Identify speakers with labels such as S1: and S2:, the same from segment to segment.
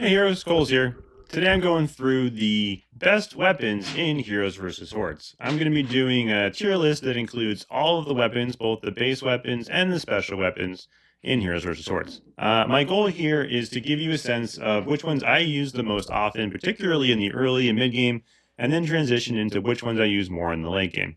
S1: Hey Heroes, Cole's here. Today I'm going through the best weapons in Heroes vs. Hordes. I'm going to be doing a tier list that includes all of the weapons, both the base weapons and the special weapons in Heroes vs. Hordes. My goal here is to give you a sense of which ones I use the most often, particularly in the early and mid game, and then transition into which ones I use more in the late game.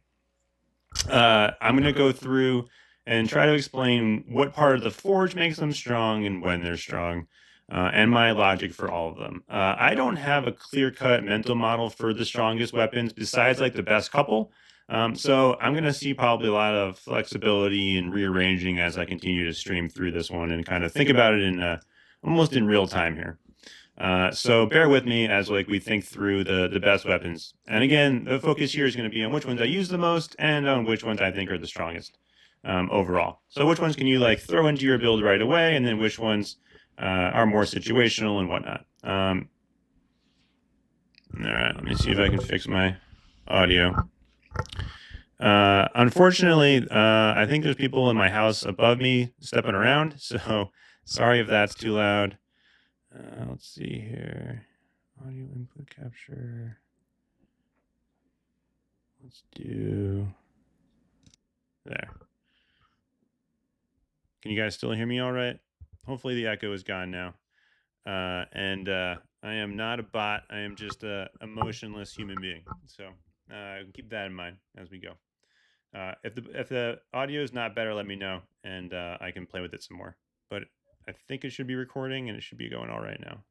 S1: I'm going to go through and try to explain what part of the forge makes them strong and when they're strong, and my logic for all of them. I don't have a clear-cut mental model for the strongest weapons besides like the best couple. So I'm going to see probably a lot of flexibility and rearranging as I continue to stream through this one and kind of think about it in almost in real time here. So bear with me as we think through the best weapons. And again, the focus here is going to be on which ones I use the most and on which ones I think are the strongest overall. So which ones can you throw into your build right away, and then which ones are more situational and whatnot. All right, let me see if I can fix my audio. Unfortunately, I think there's people in my house above me stepping around, so sorry if that's too loud. Let's see here. Audio input capture. Let's do there. Can you guys still hear me all right? Hopefully the echo is gone now. And I am not a bot. I am just a motionless human being. So keep that in mind as we go. If the audio is not better, let me know, and I can play with it some more. But I think it should be recording, and it should be going all right now.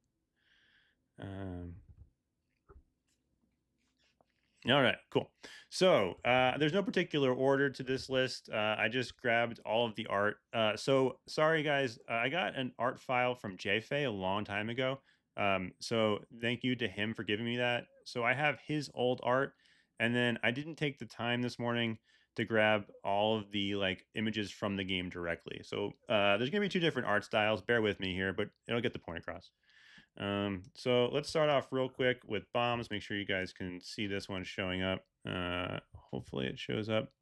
S1: All right, cool. So there's no particular order to this list. I just grabbed all of the art. So sorry, guys. I got an art file from JFay a long time ago. So thank you to him for giving me that. So I have his old art, and then I didn't take the time this morning to grab all of the images from the game directly. So there's gonna be two different art styles. Bear with me here, but it'll get the point across. So let's start off real quick with bombs. Make sure you guys can see this one showing up. Hopefully it shows up.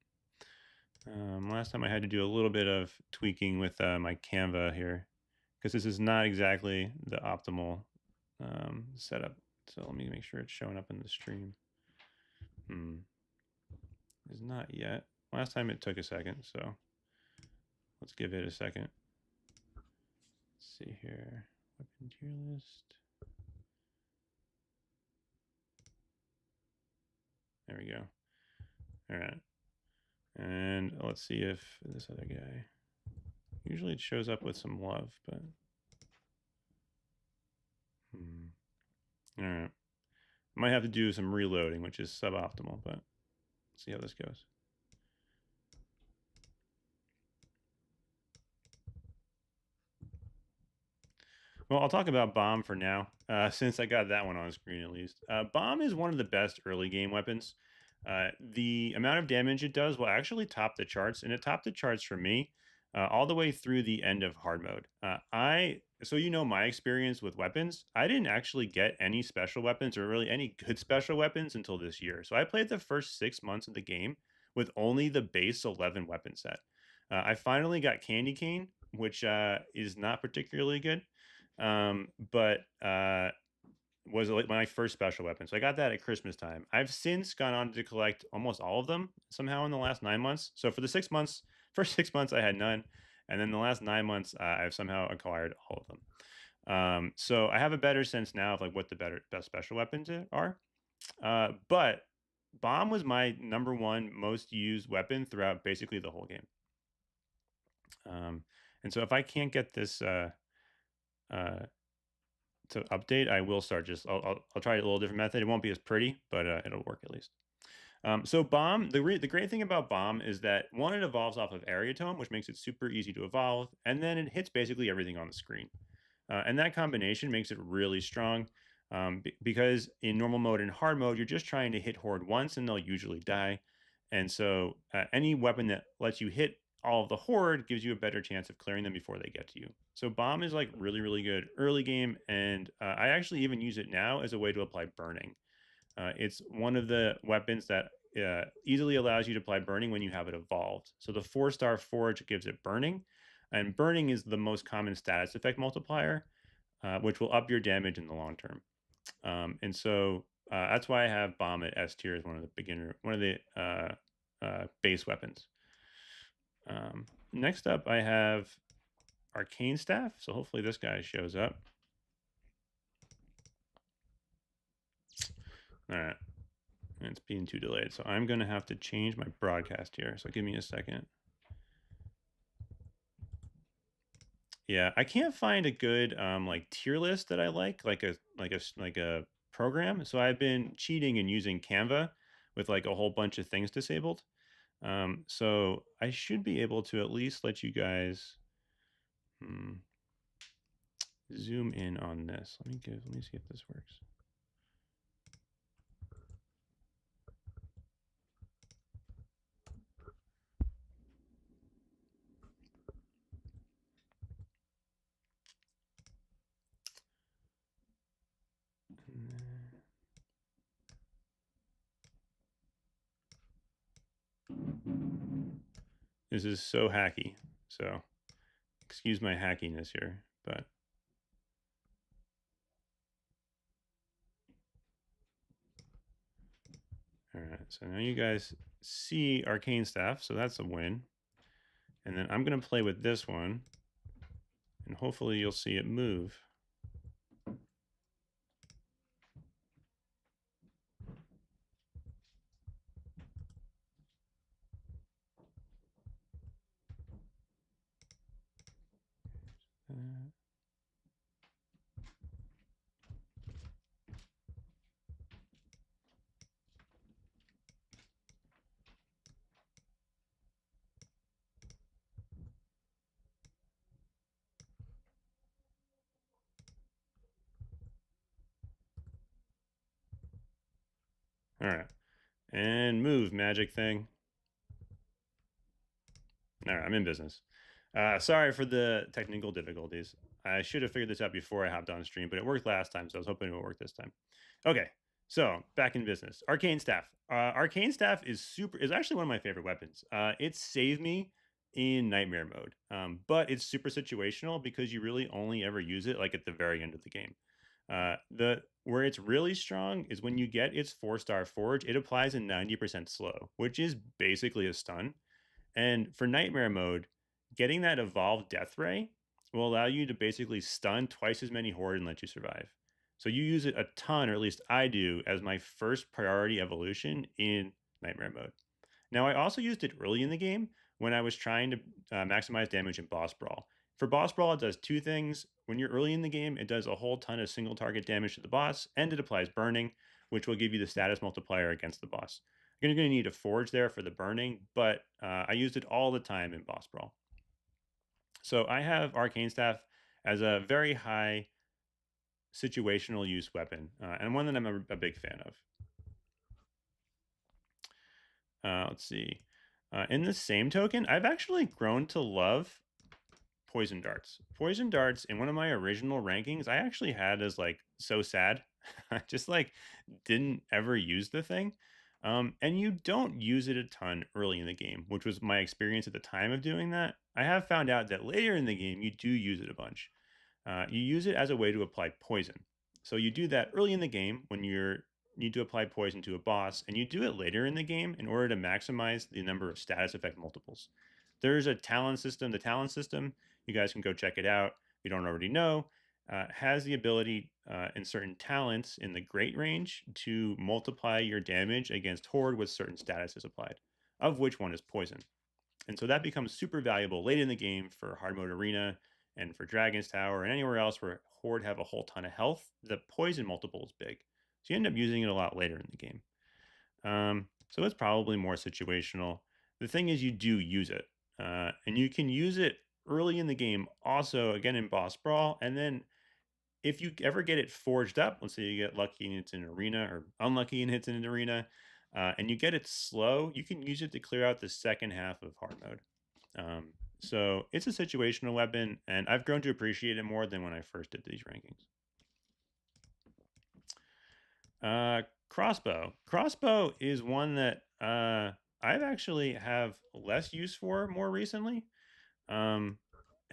S1: Last time I had to do a little bit of tweaking with my Canva here, because this is not exactly the optimal setup. So let me make sure it's showing up in the stream. It's not yet. Last time it took a second, so let's give it a second. Let's see here. Weapon tier list. There we go. All right. And let's see if this other guy, usually it shows up with some love, but all right. Might have to do some reloading, which is suboptimal, but let's see how this goes. Well, I'll talk about Bomb for now, since I got that one on screen at least. Bomb is one of the best early game weapons. The amount of damage it does will actually top the charts, and it topped the charts for me all the way through the end of hard mode. So you know my experience with weapons. I didn't actually get any special weapons or really any good special weapons until this year. So I played the first 6 months of the game with only the base 11 weapon set. I finally got Candy Cane, which is not particularly good. But was my first special weapon. So I got that at Christmas time. I've since gone on to collect almost all of them somehow in the last 9 months. So for the 6 months, first 6 months I had none, and then the last 9 months I've somehow acquired all of them. So I have a better sense now of what the best special weapons are. But bomb was my #1 most used weapon throughout basically the whole game. And so if I can't get this to update, I will start I'll try a little different method. It won't be as pretty, but it'll work at least. So bomb, the great thing about bomb is that one, it evolves off of area tome, which makes it super easy to evolve, and then it hits basically everything on the screen. And that combination makes it really strong, because in normal mode and hard mode, you're just trying to hit Horde once and they'll usually die. And so any weapon that lets you hit all of the Horde gives you a better chance of clearing them before they get to you. So bomb is really, really good early game, and I actually even use it now as a way to apply burning. It's one of the weapons that easily allows you to apply burning when you have it evolved. So the 4-star forge gives it burning, and burning is the most common status effect multiplier. which will up your damage in the long term. And so that's why I have bomb at S tier as one of the base weapons. Next up, I have arcane staff. So hopefully this guy shows up. All right. And it's being too delayed. So I'm going to have to change my broadcast here. So give me a second. Yeah, I can't find a good like tier list that I like a program. So I've been cheating and using Canva with like a whole bunch of things disabled. So I should be able to at least let you guys zoom in on this. Let me see if this works. This is so hacky. So excuse my hackiness here, but all right. So now you guys see arcane staff, so that's a win. And then I'm going to play with this one, and hopefully you'll see it move. All right. And move, magic thing. All right, I'm in business. Sorry for the technical difficulties. I should have figured this out before I hopped on stream, but it worked last time, so I was hoping it would work this time. Okay, so back in business. Arcane Staff. Arcane Staff is actually one of my favorite weapons. It saved me in Nightmare mode, but it's super situational because you really only ever use it like at the very end of the game. Where it's really strong is when you get its 4-star forge, it applies a 90% slow, which is basically a stun. And for Nightmare mode, getting that evolved Death Ray will allow you to basically stun twice as many Horde and let you survive. So you use it a ton, or at least I do, as my first priority evolution in Nightmare mode. Now, I also used it early in the game when I was trying to maximize damage in Boss Brawl. For Boss Brawl, it does two things. When you're early in the game, it does a whole ton of single target damage to the boss, and it applies burning, which will give you the status multiplier against the boss. You're going to need a forge there for the burning, but I used it all the time in Boss Brawl. So I have Arcane Staff as a very high situational use weapon, and one that I'm a big fan of. Let's see. In the same token, I've actually grown to love poison darts. Poison darts in one of my original rankings, I actually had as like so sad. I just like didn't ever use the thing. And you don't use it a ton early in the game, which was my experience at the time of doing that. I have found out that later in the game, you do use it a bunch. You use it as a way to apply poison. So you do that early in the game when you need to apply poison to a boss, and you do it later in the game in order to maximize the number of status effect multiples. There's a talent system. The talent system, you guys can go check it out if you don't already know, has the ability in certain talents in the great range to multiply your damage against Horde with certain statuses applied, of which one is poison. And so that becomes super valuable late in the game for hard mode arena and for Dragon's Tower and anywhere else where Horde have a whole ton of health. The poison multiple is big. So you end up using it a lot later in the game. So it's probably more situational. The thing is, you do use it. And you can use it early in the game also, again, in Boss Brawl. And then if you ever get it forged up, let's say you get lucky and it's in an arena, or unlucky and it's in an arena, and you get it slow, you can use it to clear out the second half of hard mode. So it's a situational weapon, and I've grown to appreciate it more than when I first did these rankings. Crossbow. Crossbow is one that I've actually have less use for more recently, and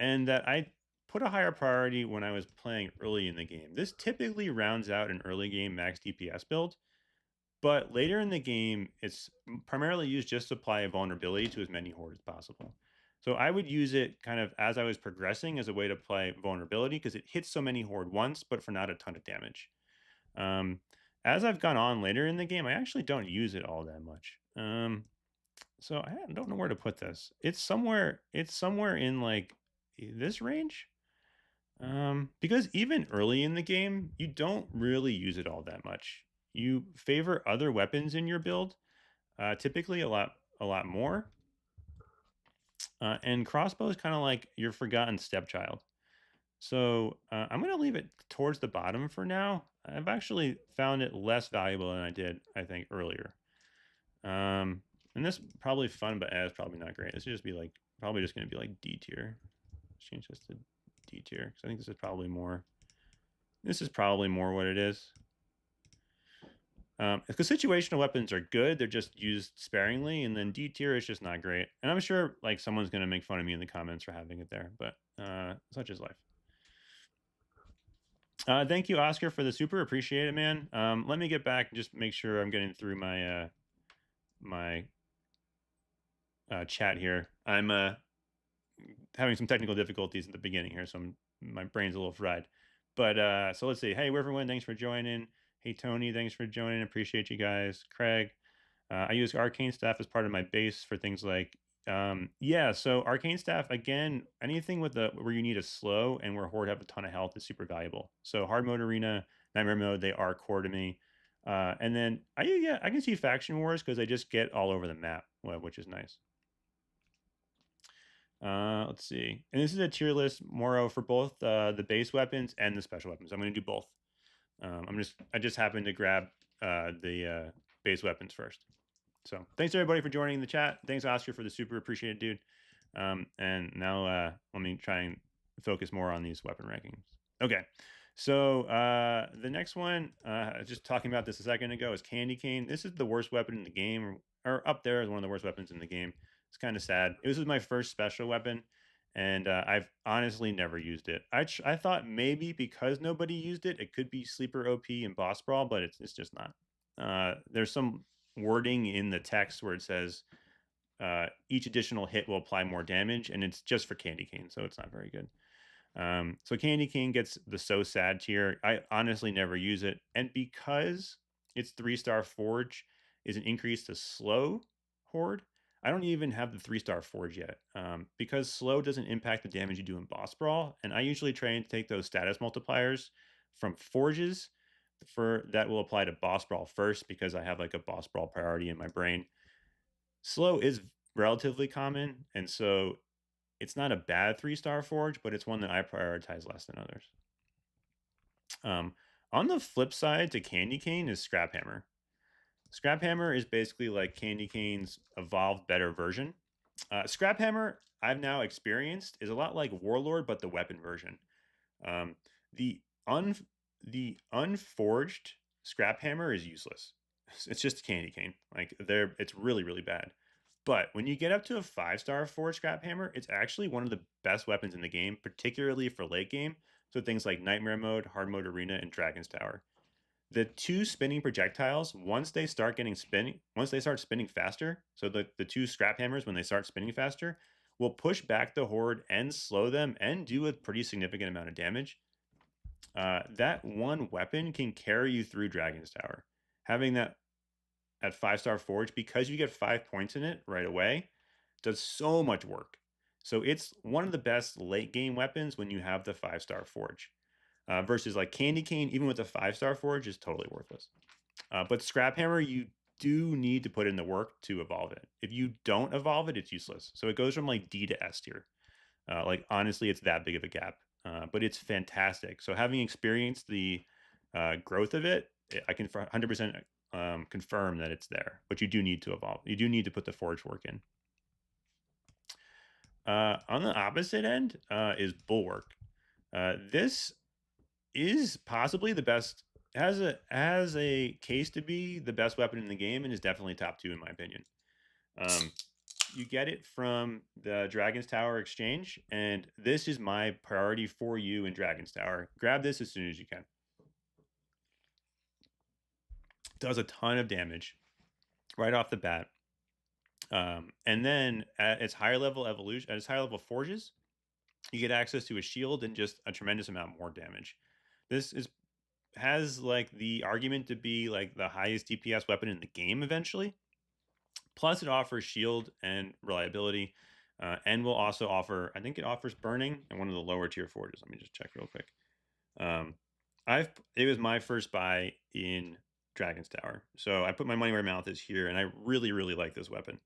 S1: that I put a higher priority when I was playing early in the game. This typically rounds out an early game max DPS build, but later in the game, it's primarily used just to apply a vulnerability to as many hordes as possible. So I would use it kind of as I was progressing as a way to play vulnerability because it hits so many horde once, but for not a ton of damage. As I've gone on later in the game, I actually don't use it all that much. So I don't know where to put this. It's somewhere in like this range. Because even early in the game, you don't really use it all that much. You favor other weapons in your build, typically a lot more. And crossbow is kind of like your forgotten stepchild. So I'm going to leave it towards the bottom for now. I've actually found it less valuable than I did, I think, earlier. And this is probably fun, but it's probably not great. This should just be like, probably just going to be like D tier. Change this to D tier, because I think this is probably more what it is. Because situational weapons are good, they're just used sparingly, and then D tier is just not great. And I'm sure like someone's going to make fun of me in the comments for having it there, but such is life. Thank you, Oscar, for the super. Appreciate it, man. Let me get back and just make sure I'm getting through my my chat here. I'm having some technical difficulties at the beginning here, so my brain's a little fried. But so let's see. Hey, Riverwind, thanks for joining. Hey, Tony, thanks for joining. Appreciate you guys. Craig, I use Arcane Staff as part of my base for things like yeah, so Arcane Staff, again, anything with where you need a slow and where Horde have a ton of health is super valuable. So hard mode arena, nightmare mode, they are core to me. And then I can see faction wars because I just get all over the map, which is nice. Let's see. And this is a tier list, Moro, for both the base weapons and the special weapons. I'm going to do both. I just happened to grab the base weapons first. So thanks everybody for joining the chat. Thanks, Oscar, for the super. Appreciate it, dude. And now let me try and focus more on these weapon rankings. Okay. So the next one, just talking about this a second ago, is Candy Cane. This is the worst weapon in the game, or up there as one of the worst weapons in the game. It's kind of sad. This was my first special weapon, and I've honestly never used it. I thought maybe because nobody used it, it could be sleeper OP and boss brawl, but it's just not. There's some wording in the text where it says each additional hit will apply more damage, and it's just for Candy Cane, so it's not very good. So Candy Cane gets the so sad tier. I honestly never use it, and because its 3-star forge is an increase to slow horde, I don't even have the 3-star forge yet, because slow doesn't impact the damage you do in boss brawl, and I usually try and take those status multipliers from forges that will apply to boss brawl first, because I have like a boss brawl priority in my brain. Slow is relatively common, and so it's not a bad 3-star forge, but it's one that I prioritize less than others. On the flip side to Candy Cane is Scrap Hammer. Scrap Hammer is basically like Candy Cane's evolved better version. Scrap Hammer, I've now experienced, is a lot like Warlord, but the weapon version. The unforged Scrap Hammer is useless. It's just Candy Cane. Like it's really, really bad. But when you get up to a 5-star forged Scrap Hammer, it's actually one of the best weapons in the game, particularly for late game. So things like Nightmare Mode, Hard Mode Arena, and Dragon's Tower. The 2 spinning projectiles, once they start spinning faster, so the 2 scrap hammers, when they start spinning faster, will push back the horde and slow them and do a pretty significant amount of damage. That one weapon can carry you through Dragon's Tower. Having that at 5-star forge, because you get 5 points in it right away, does so much work. So it's one of the best late game weapons when you have the 5-star forge. Versus like Candy Cane, even with a 5-star forge, is totally worthless. But Scrap Hammer, you do need to put in the work to evolve it. If you don't evolve it, it's useless. So it goes from like D to S tier. Like honestly, it's that big of a gap. But it's fantastic. So having experienced the growth of it, I can 100% confirm that it's there. But you do need to evolve. You do need to put the forge work in. On the opposite end is Bulwark. This is possibly the best, has a case to be the best weapon in the game, and is definitely top 2 in my opinion. you get it from the Dragon's Tower exchange, and this is my priority for you in Dragon's Tower. Grab this as soon as you can. Does a ton of damage right off the bat. And then at its higher level evolution, at its higher level forges, you get access to a shield and just a tremendous amount more damage. This has like the argument to be like the highest DPS weapon in the game eventually. Plus, it offers shield and reliability, and will also offer. I think it offers burning and one of the lower tier forges. Let me just check real quick. It was my first buy in Dragon's Tower, so I put my money where my mouth is here, and I really like this weapon.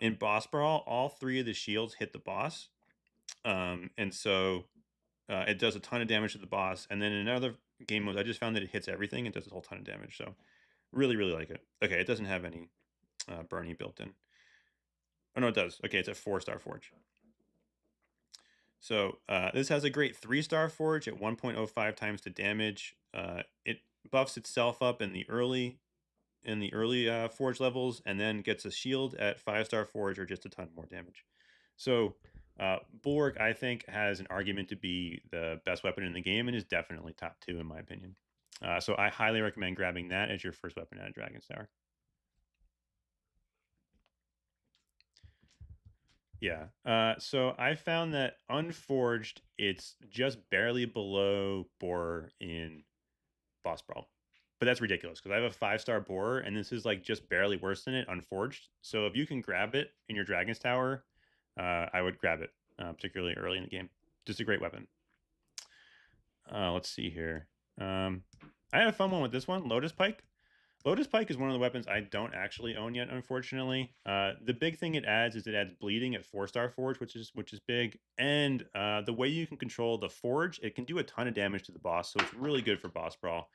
S1: In boss brawl, all 3 of the shields hit the boss, and so it does a ton of damage to the boss. And then in another game mode, I just found that it hits everything and does a whole ton of damage. So really like it. Okay, it doesn't have any Bunni built in. Oh no, it does. Okay, it's a 4-star forge. So this has a great 3-star forge at 1.05 times the damage. It buffs itself up in the early forge levels, and then gets a shield at 5-star forge or just a ton more damage. So Bulwark, I think, has an argument to be the best weapon in the game and is definitely top 2 in my opinion. So I highly recommend grabbing that as your first weapon out of Dragon's Tower. Yeah. So I found that unforged, it's just barely below borer in boss brawl. But that's ridiculous because I have a 5-star borer, and this is like just barely worse than it unforged. So if you can grab it in your Dragon's Tower, I would grab it, particularly early in the game. Just a great weapon. Let's see here. I had a fun one with this one, Lotus Pike. Lotus Pike is one of the weapons I don't actually own yet, unfortunately. The big thing it adds is it adds bleeding at 4-star forge, which is big. And the way you can control the forge, it can do a ton of damage to the boss, so it's really good for boss brawl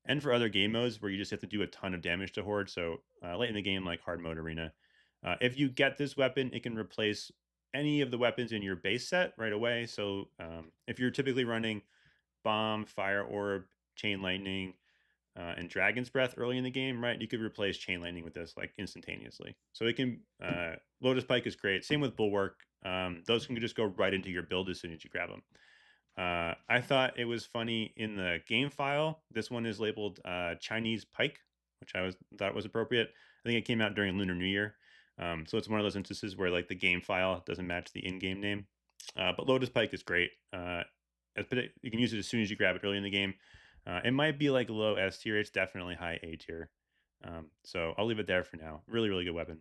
S1: and for other game modes where you just have to do a ton of damage to horde. So late in the game, like hard mode arena, if you get this weapon, it can replace any of the weapons in your base set right away. So if you're typically running bomb, fire orb, chain lightning, and Dragon's Breath early in the game, right? You could replace Chain Lightning with this like instantaneously. So it can, Lotus Pike is great. Same with Bulwark. Those can just go right into your build as soon as you grab them. I thought it was funny in the game file. This one is labeled Chinese Pike, which I thought was appropriate. I think it came out during Lunar New Year. So it's one of those instances where like the game file doesn't match the in-game name. But Lotus Pike is great. You can use it as soon as you grab it early in the game. It might be like low S tier. It's definitely high A tier. So I'll leave it there for now. Really good weapon.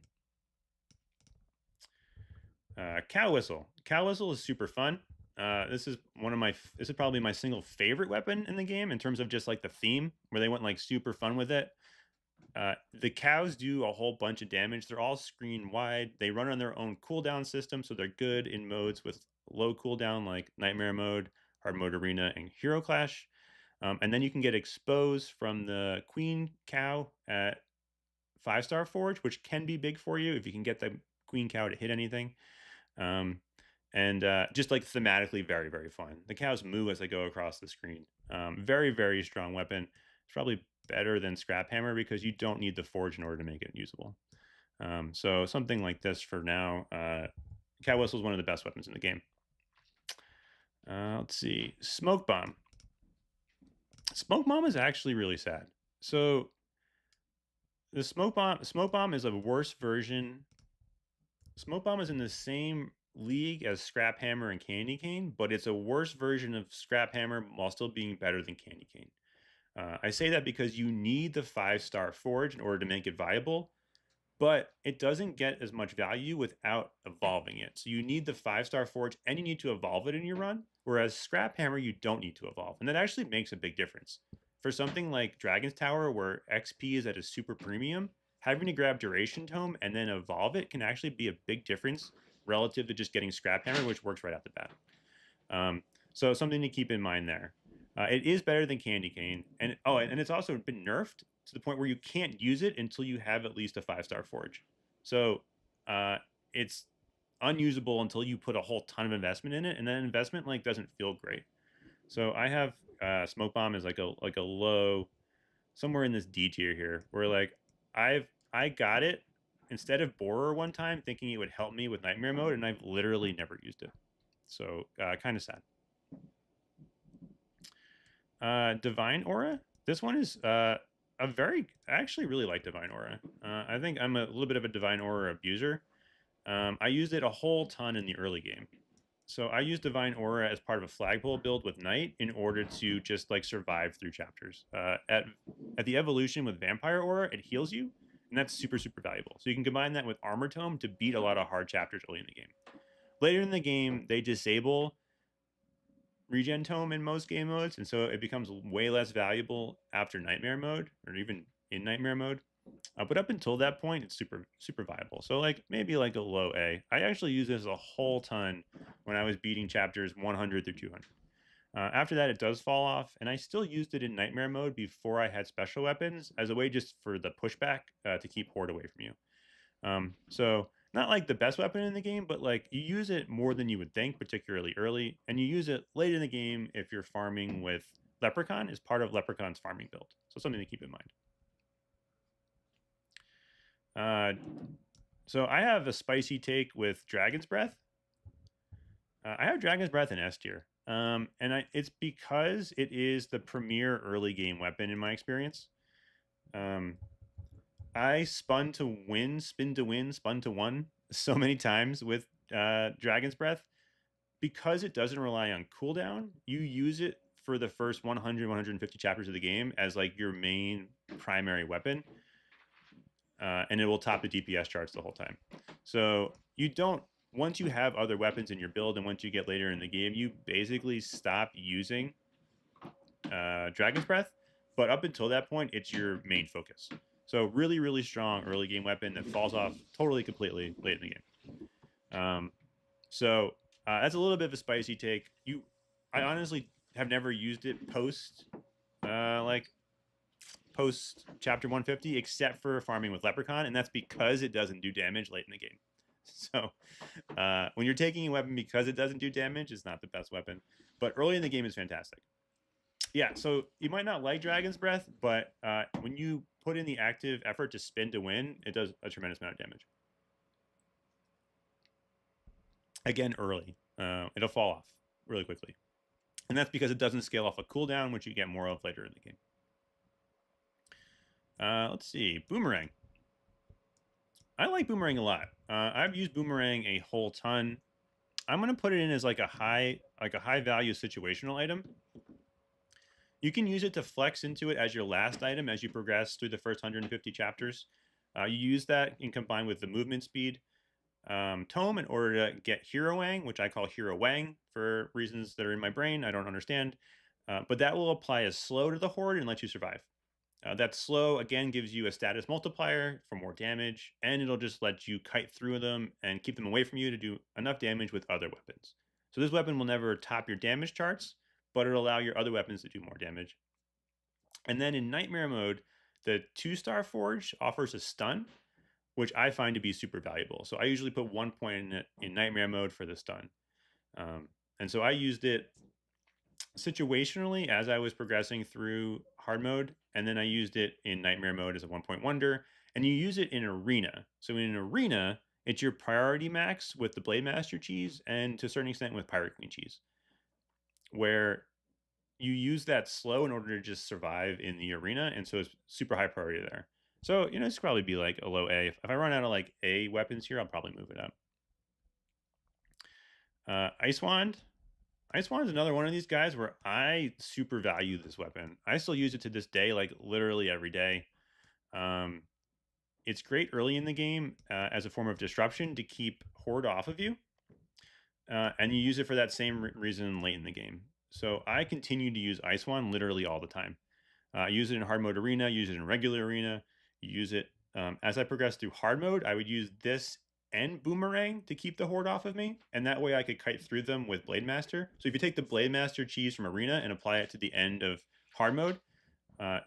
S1: Cow Whistle. Cow Whistle is super fun. This is probably my single favorite weapon in the game in terms of just like the theme where they went like super fun with it. The cows do a whole bunch of damage. They're all screen wide. They run on their own cooldown system, so they're good in modes with low cooldown like Nightmare mode, Hard mode arena, and Hero Clash. And then you can get exposed from the Queen Cow at 5-star forge, which can be big for you if you can get the Queen Cow to hit anything. And just like thematically very fun. The cows moo as they go across the screen. Very strong weapon. It's probably better than Scrap Hammer because you don't need the forge in order to make it usable. So something like this for now. Cow Whistle is one of the best weapons in the game. Let's see. Smoke Bomb. Smoke Bomb is actually really sad. So the Smoke Bomb is a worse version. Smoke Bomb is in the same league as Scrap Hammer and Candy Cane, but it's a worse version of Scrap Hammer while still being better than Candy Cane. I say that because you need the 5-star forge in order to make it viable, but it doesn't get as much value without evolving it. So you need the 5-star forge and you need to evolve it in your run, whereas Scrap Hammer, you don't need to evolve. And that actually makes a big difference. For something like Dragon's Tower, where XP is at a super premium, having to grab Duration Tome and then evolve it can actually be a big difference relative to just getting Scrap Hammer, which works right out the bat. So something to keep in mind there. It is better than Candy Cane, and it's also been nerfed to the point where you can't use it until you have at least a 5-star forge. So it's unusable until you put a whole ton of investment in it, and that investment like doesn't feel great. So I have Smoke Bomb is like a low, somewhere in this D tier here, where like I got it instead of Borer one time, thinking it would help me with Nightmare mode, and I've literally never used it. So kind of sad. Divine Aura. This one is I actually really like Divine Aura. I think I'm a little bit of a Divine Aura abuser. I used it a whole ton in the early game. So I used Divine Aura as part of a flagpole build with Knight in order to just like survive through chapters. At the evolution with Vampire Aura, it heals you, and that's super, super valuable. So you can combine that with Armor Tome to beat a lot of hard chapters early in the game. Later in the game, they disable Regen Tome in most game modes, and so it becomes way less valuable after Nightmare mode, or even in Nightmare mode. But up until that point, it's super, super viable. So like maybe like a low A. I actually used this a whole ton when I was beating chapters 100 through 200. After that, it does fall off, and I still used it in Nightmare mode before I had special weapons as a way just for the pushback to keep Horde away from you. So not like the best weapon in the game, but like you use it more than you would think, particularly early, and you use it late in the game if you're farming with Leprechaun as part of Leprechaun's farming build. So something to keep in mind. So I have a spicy take with Dragon's Breath. I have Dragon's Breath in S tier. It's because it is the premier early game weapon in my experience. I spun to win, spin to win, spun to one so many times with Dragon's Breath. Because it doesn't rely on cooldown, you use it for the first 100, 150 chapters of the game as like your main primary weapon. And it will top the DPS charts the whole time. So you don't, once you have other weapons in your build and once you get later in the game, you basically stop using Dragon's Breath. But up until that point, it's your main focus. So really, really strong early game weapon that falls off totally, completely late in the game. That's a little bit of a spicy take. I honestly have never used it post chapter 150, except for farming with Leprechaun, and that's because it doesn't do damage late in the game. So when you're taking a weapon because it doesn't do damage, it's not the best weapon. But early in the game is fantastic. Yeah, so you might not like Dragon's Breath, but when you put in the active effort to spin to win, it does a tremendous amount of damage. Again, early. It'll fall off really quickly. And that's because it doesn't scale off a cooldown, which you get more of later in the game. Let's see. Boomerang. I like Boomerang a lot. I've used Boomerang a whole ton. I'm going to put it in as like a high value situational item. You can use it to flex into it as your last item as you progress through the first 150 chapters. You use that and combine with the movement speed tome in order to get Hero Wang, which I call Hero Wang for reasons that are in my brain I don't understand. But that will apply as slow to the Horde and let you survive. That slow, again, gives you a status multiplier for more damage, and it'll just let you kite through them and keep them away from you to do enough damage with other weapons. So this weapon will never top your damage charts, but it'll allow your other weapons to do more damage. And then in Nightmare mode, the 2-star Forge offers a stun, which I find to be super valuable. So I usually put 1 point in Nightmare mode for the stun. And so I used it situationally as I was progressing through hard mode, and then I used it in Nightmare mode as a 1-point wonder, and you use it in Arena. So in Arena, it's your priority max with the Blade Master cheese, and to a certain extent with Pirate Queen cheese, where you use that slow in order to just survive in the arena, and so it's super high priority there. So, it's probably be like a low A. If I run out of like A weapons here, I'll probably move it up. Ice Wand. Ice Wand is another one of these guys where I super value this weapon. I still use it to this day, like literally every day. It's great early in the game as a form of disruption to keep Horde off of you. And you use it for that same reason late in the game. So I continue to use Ice Wand literally all the time. I use it in hard mode arena, use it in regular arena, use it as I progress through hard mode. I would use this and Boomerang to keep the Horde off of me, and that way I could kite through them with Blade Master. So if you take the Blade Master cheese from arena and apply it to the end of hard mode,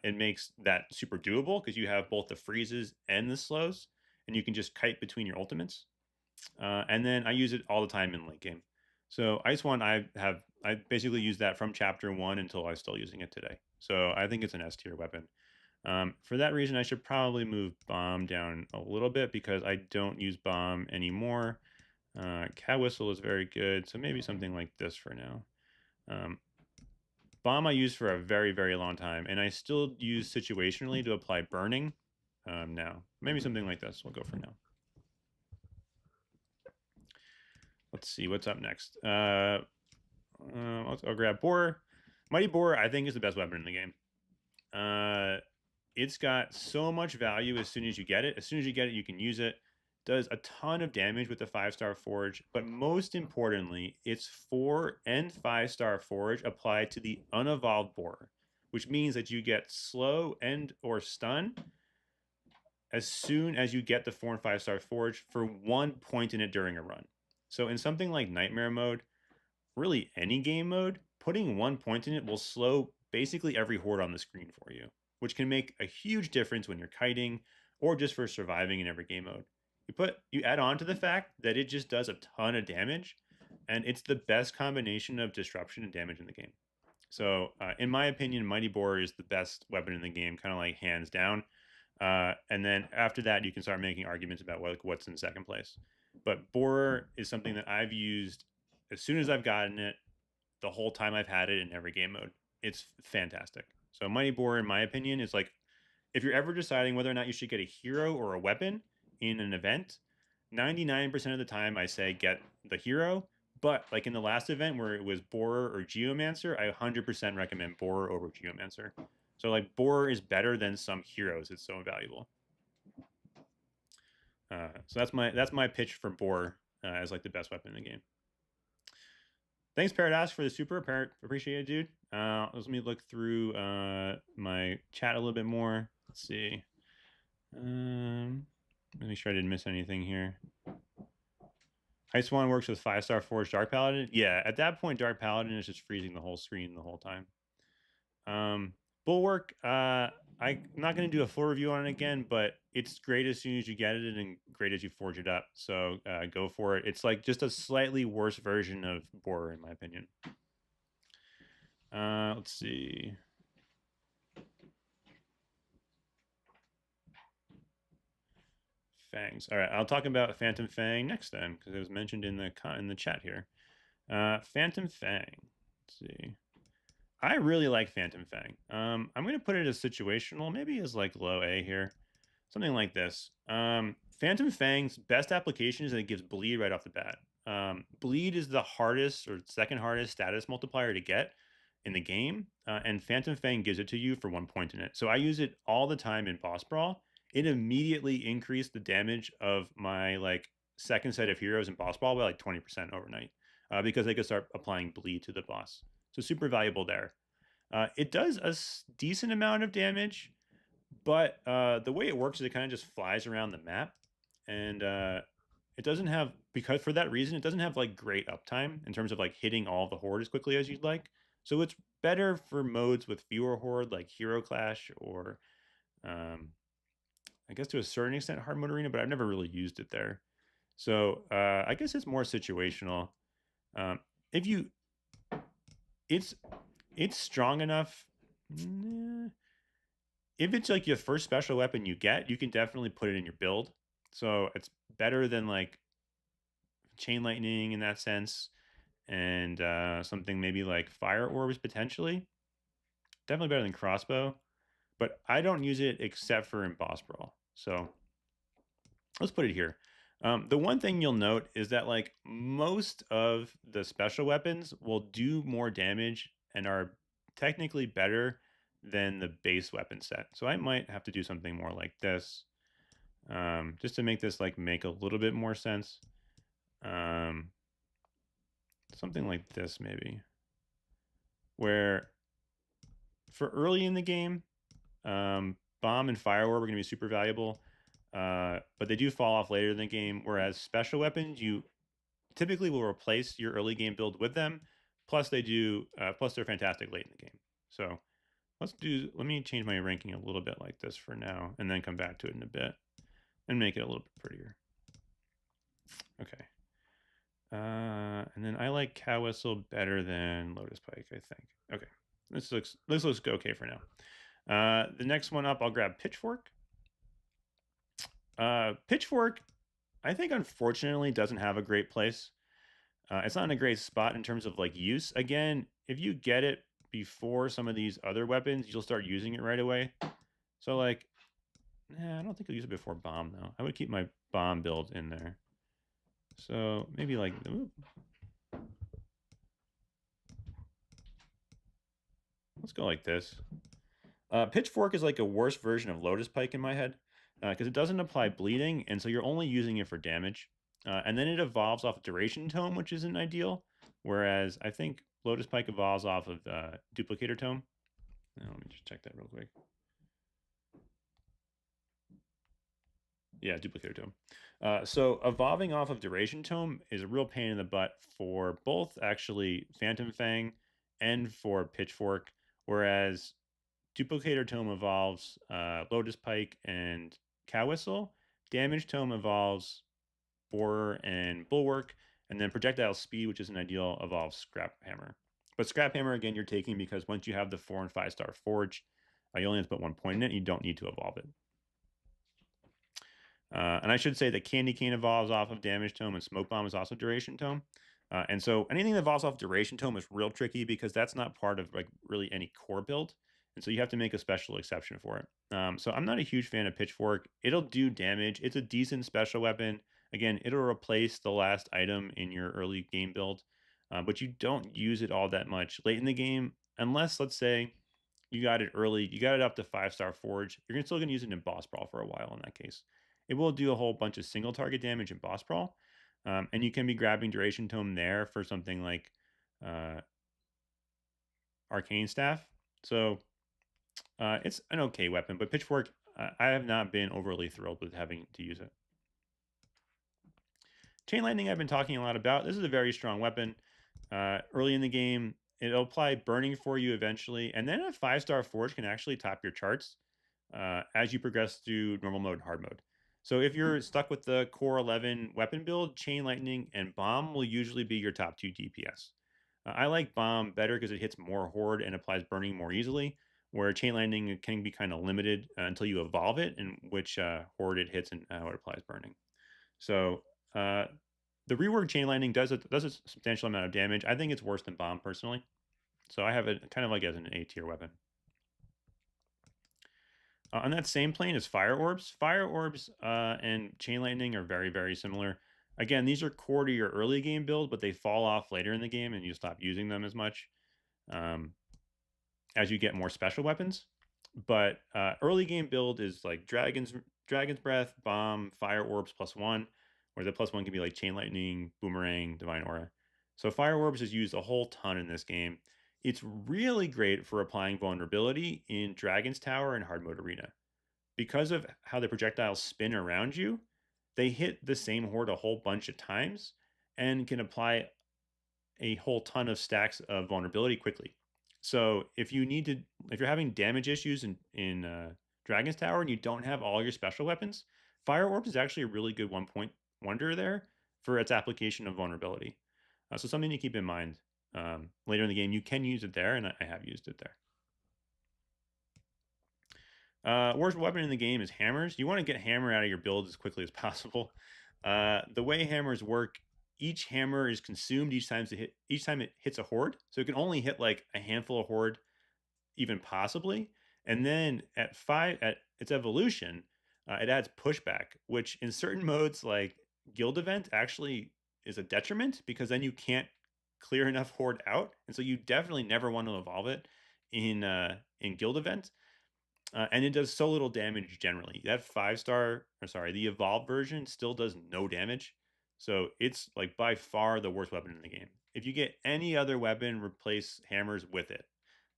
S1: it makes that super doable because you have both the freezes and the slows, and you can just kite between your ultimates. And then I use it all the time in late game. So Ice Wand, I basically used that from chapter 1 until I'm still using it today. So I think it's an S tier weapon. For that reason, I should probably move bomb down a little bit because I don't use bomb anymore. Cow whistle is very good, so maybe something like this for now. Bomb I used for a very, very long time, and I still use situationally to apply burning now. Maybe something like this we'll go for now. Let's see what's up next. I'll grab Boar. Mighty Boar, I think, is the best weapon in the game. It's got so much value as soon as you get it. As soon as you get it, you can use it. Does a ton of damage with the 5-star forge, but most importantly, it's 4 and 5-star forge applied to the unevolved Boar, which means that you get slow and or stun as soon as you get the 4 and 5-star forge for 1 point in it during a run. So in something like Nightmare mode, really any game mode, putting 1 point in it will slow basically every horde on the screen for you, which can make a huge difference when you're kiting or just for surviving in every game mode. You add on to the fact that it just does a ton of damage, and it's the best combination of disruption and damage in the game. So in my opinion, Mighty Boar is the best weapon in the game, kind of like hands down. And then after that, you can start making arguments about what's in second place. But Boar is something that I've used as soon as I've gotten it, the whole time I've had it in every game mode. It's fantastic. So Mighty Boar, in my opinion, is like, if you're ever deciding whether or not you should get a hero or a weapon in an event, 99% of the time I say get the hero. But like in the last event where it was Boar or Geomancer, I 100% recommend Boar over Geomancer. So like Boar is better than some heroes. It's so valuable. So that's my pitch for Boar as like the best weapon in the game. Thanks, Paradox, for the super. Appreciate it, dude. Let me look through my chat a little bit more. Let's see. Let me make sure I didn't miss anything here. Ice One works with 5-star Forge Dark Paladin. Yeah, at that point, Dark Paladin is just freezing the whole screen the whole time. Bulwark, I'm not going to do a full review on it again, but it's great as soon as you get it and great as you forge it up. So go for it. It's like just a slightly worse version of Boar, in my opinion. Let's see. Fangs. All right, I'll talk about Phantom Fang next then, because it was mentioned in the chat here. Phantom Fang. Let's see. I really like Phantom Fang. I'm going to put it as situational, maybe as like low A here. Something like this. Phantom Fang's best application is that it gives bleed right off the bat. Bleed is the hardest or second hardest status multiplier to get in the game, and Phantom Fang gives it to you for 1 point in it. So I use it all the time in Boss Brawl. It immediately increased the damage of my like second set of heroes in Boss Brawl by like 20% overnight because they could start applying bleed to the boss. So super valuable there. It does a decent amount of damage, but the way it works is it kind of just flies around the map, and it doesn't have, because for that reason, it doesn't have like great uptime in terms of like hitting all the horde as quickly as you'd like. So it's better for modes with fewer horde, like Hero Clash or I guess to a certain extent hard mode arena, but I've never really used it there. So I guess it's more situational. If you it's strong enough. If it's like your first special weapon you get, you can definitely put it in your build. So it's better than like Chain Lightning in that sense, and something maybe like Fire Orbs potentially. Definitely better than Crossbow, but I don't use it except for in Boss Brawl. So let's put it here. The one thing you'll note is that like most of the special weapons will do more damage and are technically better than the base weapon set. So I might have to do something more like this, just to make this like make a little bit more sense. Something like this maybe, where for early in the game, Bomb and Fire Orb are going to be super valuable, but they do fall off later in the game, whereas special weapons, you typically will replace your early game build with them. Plus they're fantastic late in the game. So let me change my ranking a little bit like this for now, and then come back to it in a bit and make it a little bit prettier. Okay. And then I like Cow Whistle better than Lotus Pike, I think. Okay. This looks okay for now. The next one up, I'll grab Pitchfork. Pitchfork, I think, unfortunately, doesn't have a great place. It's not in a great spot in terms of like use. Again, if you get it before some of these other weapons, you'll start using it right away. So like, I don't think I'll use it before bomb though. I would keep my bomb build in there. So maybe like, ooh. Let's go like this. Pitchfork is like a worse version of Lotus Pike in my head because it doesn't apply bleeding, and so you're only using it for damage. And then it evolves off Duration Tome, which isn't ideal. Whereas I think Lotus Pike evolves off of Duplicator Tome. Now, let me just check that real quick. Yeah, Duplicator Tome. So evolving off of Duration Tome is a real pain in the butt for both actually Phantom Fang and for Pitchfork. Whereas Duplicator Tome evolves Lotus Pike and Cow Whistle. Damage Tome evolves Borer and Bulwark. And then Projectile Speed, which isn't ideal, evolves Scrap Hammer. But Scrap Hammer, again, you're taking because once you have the 4 and 5 star Forge, you only have to put 1 point in it. You don't need to evolve it. And I should say that Candy Cane evolves off of Damage Tome and Smoke Bomb is also Duration Tome. And so anything that evolves off Duration Tome is real tricky because that's not part of like really any core build. And so you have to make a special exception for it. So I'm not a huge fan of Pitchfork. It'll do damage. It's a decent special weapon. Again, it'll replace the last item in your early game build. But you don't use it all that much late in the game unless, let's say, you got it early. You got it up to 5 star Forge. You're still going to use it in Boss Brawl for a while in that case. It will do a whole bunch of single target damage in Boss Brawl. And you can be grabbing Duration Tome there for something like Arcane Staff. So it's an okay weapon, but Pitchfork, I have not been overly thrilled with having to use it. Chain Lightning I've been talking a lot about. This is a very strong weapon. Early in the game, it'll apply Burning for you eventually, and then a 5 star Forge can actually top your charts as you progress through normal mode and hard mode. So if you're stuck with the core 11 weapon build, Chain Lightning and Bomb will usually be your top 2 DPS. I like Bomb better because it hits more Horde and applies Burning more easily, where Chain Lightning can be kind of limited until you evolve it, in which Horde it hits and how it applies Burning. So the reworked Chain Lightning does a substantial amount of damage. I think it's worse than Bomb personally. So I have it kind of like as an A tier weapon. On that same plane is Fire Orbs. Fire Orbs and Chain Lightning are very, very similar. Again, these are core to your early game build, but they fall off later in the game and you stop using them as much as you get more special weapons. But early game build is like Dragon's Breath, Bomb, Fire Orbs +1, where the +1 can be like Chain Lightning, Boomerang, Divine Aura. So Fire Orbs is used a whole ton in this game. It's really great for applying vulnerability in Dragon's Tower and Hard Mode Arena. Because of how the projectiles spin around you, they hit the same horde a whole bunch of times and can apply a whole ton of stacks of vulnerability quickly. So if you're having damage issues in Dragon's Tower and you don't have all your special weapons, Fire Orbs is actually a really good 1 point wonder there for its application of vulnerability. So something to keep in mind. Later in the game, you can use it there, and I have used it there. Worst weapon in the game is hammers. You want to get hammer out of your build as quickly as possible. The way hammers work, each hammer is consumed each time it hits a horde. So it can only hit like a handful of horde, even possibly. And then at its evolution, it adds pushback, which in certain modes like Guild Event actually is a detriment because then you can't clear enough horde out, and so you definitely never want to evolve it in Guild Event. And it does so little damage generally. That 5 star, the evolved version still does no damage. So it's like by far the worst weapon in the game. If you get any other weapon, replace hammers with it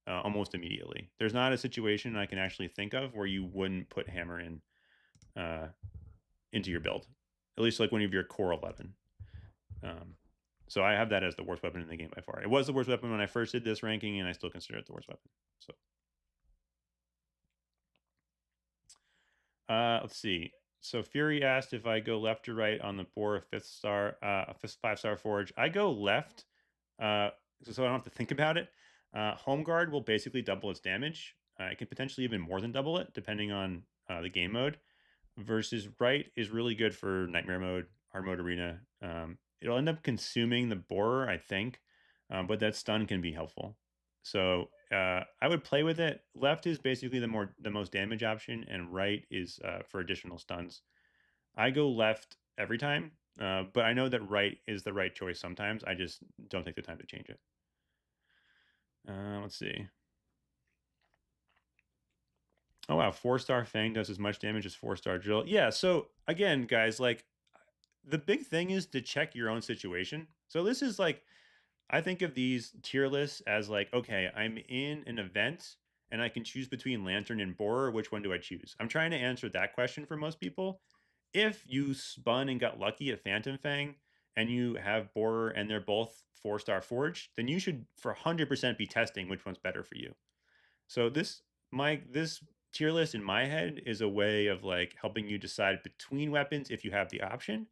S1: almost immediately. There's not a situation I can actually think of where you wouldn't put hammer in into your build, at least like one of your core 11. So I have that as the worst weapon in the game by far. It was the worst weapon when I first did this ranking, and I still consider it the worst weapon. So let's see. So Fury asked if I go left or right on the Boar 5 star Forge. I go left, so I don't have to think about it. Home Guard will basically double its damage. It can potentially even more than double it, depending on the game mode. Versus right is really good for Nightmare mode, Hard mode Arena. It'll end up consuming the borer, I think, but that stun can be helpful. So I would play with it. Left is basically the most damage option, and right is for additional stuns. I go left every time, but I know that right is the right choice sometimes. I just don't take the time to change it. Let's see. Oh wow, 4-star Fang does as much damage as 4-star Drill. Yeah, so again, guys, like the big thing is to check your own situation. So this is like, I think of these tier lists as like, okay, I'm in an event and I can choose between Lantern and Borer. Which one do I choose? I'm trying to answer that question for most people. If you spun and got lucky at Phantom Fang and you have Borer and they're both 4-star Forge, then you should for 100% be testing which one's better for you. So this tier list in my head is a way of like helping you decide between weapons if you have the option.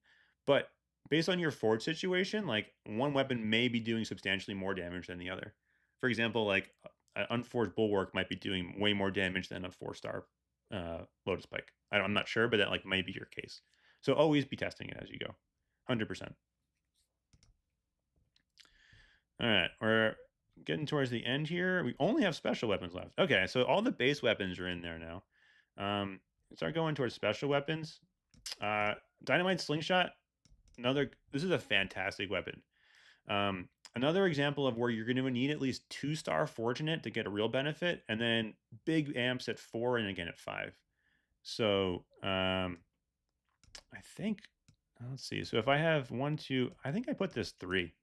S1: But based on your forge situation, like one weapon may be doing substantially more damage than the other. For example, like an unforged bulwark might be doing way more damage than a 4-star Lotus Pike. I'm not sure, but that like might be your case. So always be testing it as you go, 100%. All right, we're getting towards the end here. We only have special weapons left. Okay, so all the base weapons are in there now. Start going towards special weapons. Dynamite Slingshot. This is a fantastic weapon. Another example of where you're going to need at least 2-star Fortunate to get a real benefit, and then big amps at 4 and again at 5. So I think, let's see. So if I have 1, 2, I think I put this 3.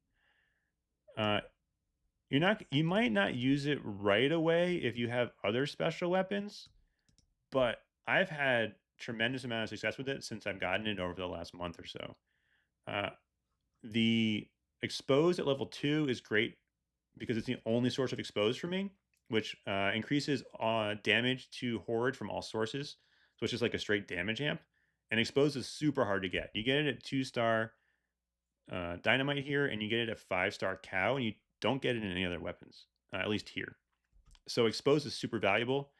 S1: You might not use it right away if you have other special weapons, but I've had tremendous amount of success with it since I've gotten it over the last month or so. The expose at level 2 is great because it's the only source of expose for me, which increases damage to Horde from all sources. So it's just like a straight damage amp. And expose is super hard to get. You get it at 2-star dynamite here, and you get it at 5-star cow, and you don't get it in any other weapons, at least here. So expose is super valuable.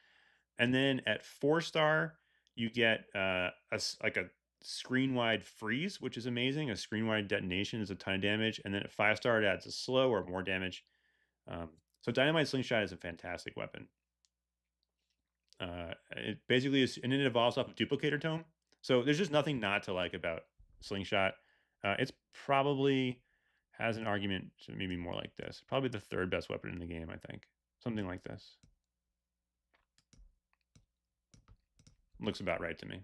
S1: And then at 4-star, you get a screen-wide freeze, which is amazing. A screen-wide detonation is a ton of damage. And then at 5-star, it adds a slow or more damage. So Dynamite Slingshot is a fantastic weapon. It basically is, and it evolves off of Duplicator Tome. So there's just nothing not to like about Slingshot. It's probably has an argument to maybe more like this. Probably the 3rd best weapon in the game, I think. Something like this. Looks about right to me.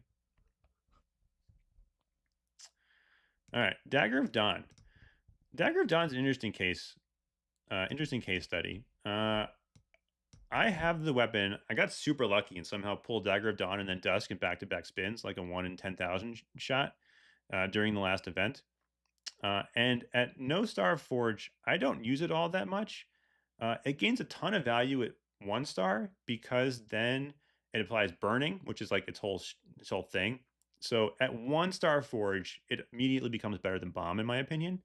S1: All right, Dagger of Dawn. Dagger of Dawn's an interesting case study. I have the weapon. I got super lucky and somehow pulled Dagger of Dawn and then Dusk and back-to-back spins, like a 1 in 10,000 shot during the last event. And at no star Forge, I don't use it all that much. It gains a ton of value at 1-star because then it applies burning, which is like its whole thing. So at 1-star Forge, it immediately becomes better than Bomb, in my opinion.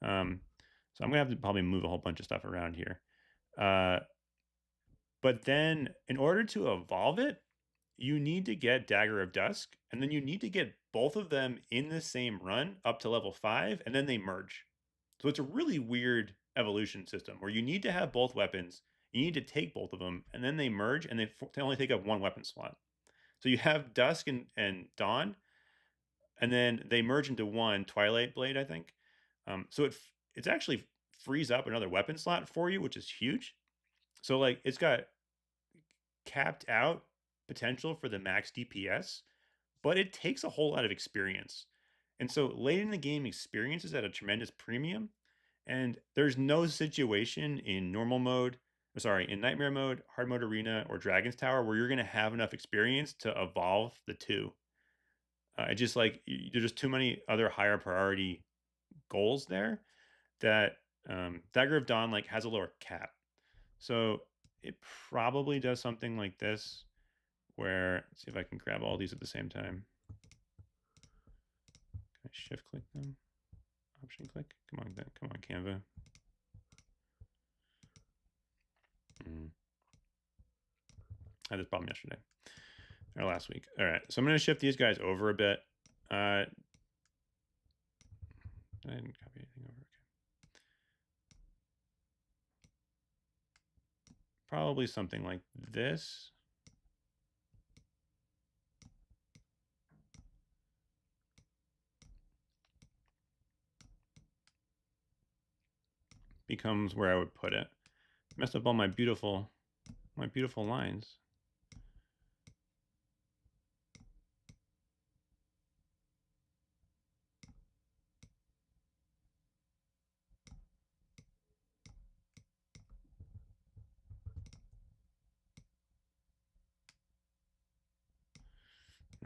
S1: So I'm gonna have to probably move a whole bunch of stuff around here. But then in order to evolve it, you need to get Dagger of Dusk, and then you need to get both of them in the same run up to level 5, and then they merge. So it's a really weird evolution system where you need to have both weapons, you need to take both of them, and then they merge, and they only take up 1 weapon slot. So you have Dusk and Dawn, and then they merge into 1 Twilight Blade, I think. So it's actually frees up another weapon slot for you, which is huge. So like it's got capped out potential for the max DPS, but it takes a whole lot of experience. And so late in the game, experience is at a tremendous premium. And there's no situation in normal mode, in nightmare mode, hard mode arena, or Dragon's Tower where you're going to have enough experience to evolve the two. It's just like there's just too many other higher priority goals there that Dagger of Dawn like has a lower cap. So it probably does something like this, where let's see if I can grab all these at the same time. Can I shift click them? Option click? Come on, Canva. I had this problem yesterday or last week. All right, so I'm going to shift these guys over a bit. I didn't copy anything over. Okay. Probably something like this. Becomes where I would put it. Messed up all my beautiful lines.